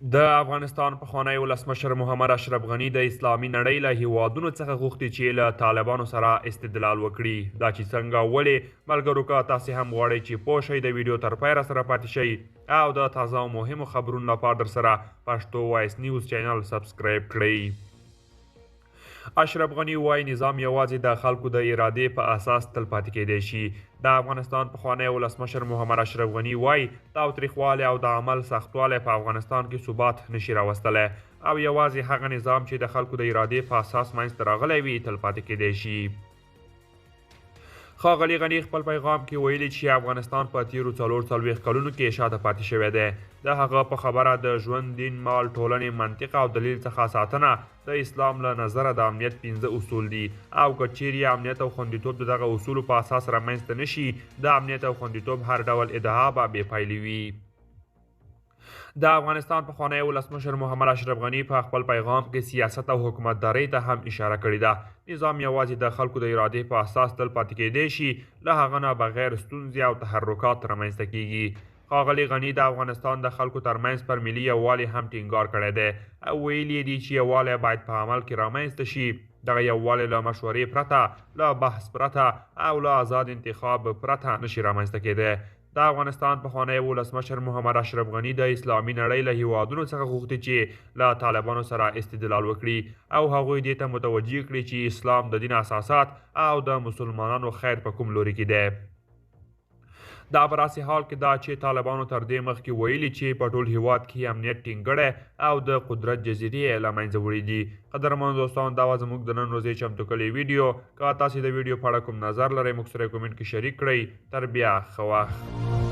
د افغانستان پخوانی ولسمشر محمد اشرف غني د اسلامي نړۍ له هیوادونو څخه غوښتي چې له طالبانو سره استدلال وکړي. دا چې څنګه ولې ملګرو که تاسې هم غواړئ چې پوه شئ د ویډیو تر پایه راسره پاتې شئ او د تازه او مهمو خبرونو لپاره در سره پښتو وایس نیوز چینل سبسکرایب کړئ. اشرف غني وایي نظام یوازې د خلکو د ارادې په اساس تل پاتې کیدی شي. د افغانستان پخوانی ولسمشر محمد اشرف غني وایي تاوتریخوالی او د عمل سختوالی په افغانستان کې ثبات نشي راوستلی او یوازې هغه نظام چې د خلکو د ارادې په اساس منځته راغلی وي تل پاتې کیدی شي. ښاغلي غني خپل پیغام کې ویلي چې افغانستان په تیرو 40 کلونو کې شاته پاتې شوی دی. د هغه په خبره د ژوند، دین، مال، ټولنې، منطق او دلیل څخه ساتنه د اسلام له نظره د امنیت 15 اصول دي او که چیرې امنیت او خوندیتوب د دغه اصولو په اساس رامنځته نشي د امنیت او خوندیتوب هر ډول ادعا به بې پایلې وي. د افغانستان پخوانی ولسمشر محمد اشرف غني په خپل پیغام کې سیاست او حکومتدارۍ ته هم اشاره کړې ده. نظام یوازې د خلکو د ارادې په اساس تل پاتې کیدی شي، له هغه نه بغیر ستونزې او تحرکات رامنځته کیږي. ښاغلي غني د افغانستان د خلکو ترمنځ پر ملي یووالي هم ټینګار کړی دی او ویلي دي چې یووالی باید په عمل کې رامنځته شي. دغه یووالی له مشورې پرته، له بحث پرته او له آزاد انتخاب پرته نشي رامنځته کیدی. د افغانستان پخوانی ولسمشر محمد اشرف غني د اسلامي نړۍ له هیوادونو څخه غوښتي چې له طالبانو سره استدلال وکړي او هغوی دې ته متوجه کړي چې اسلام د دین اساسات او د مسلمانانو خیر په کوم لوري کې دی. دا په داسې حال کې ده چې طالبانو تر دې مخکې ویلي چې په ټول هیواد کې امنیت ټینګ او د قدرت جزیرې له منځه وړي دي. قدرمنو دوستان، دا وه زموږ د نن ورځې چمتو کړې ویډیو. که تاسې د ویډیو په اړه کوم نظر لرئ موږ سره یې کومنټ کې شریک کړئ. تر بیا ښه وخت.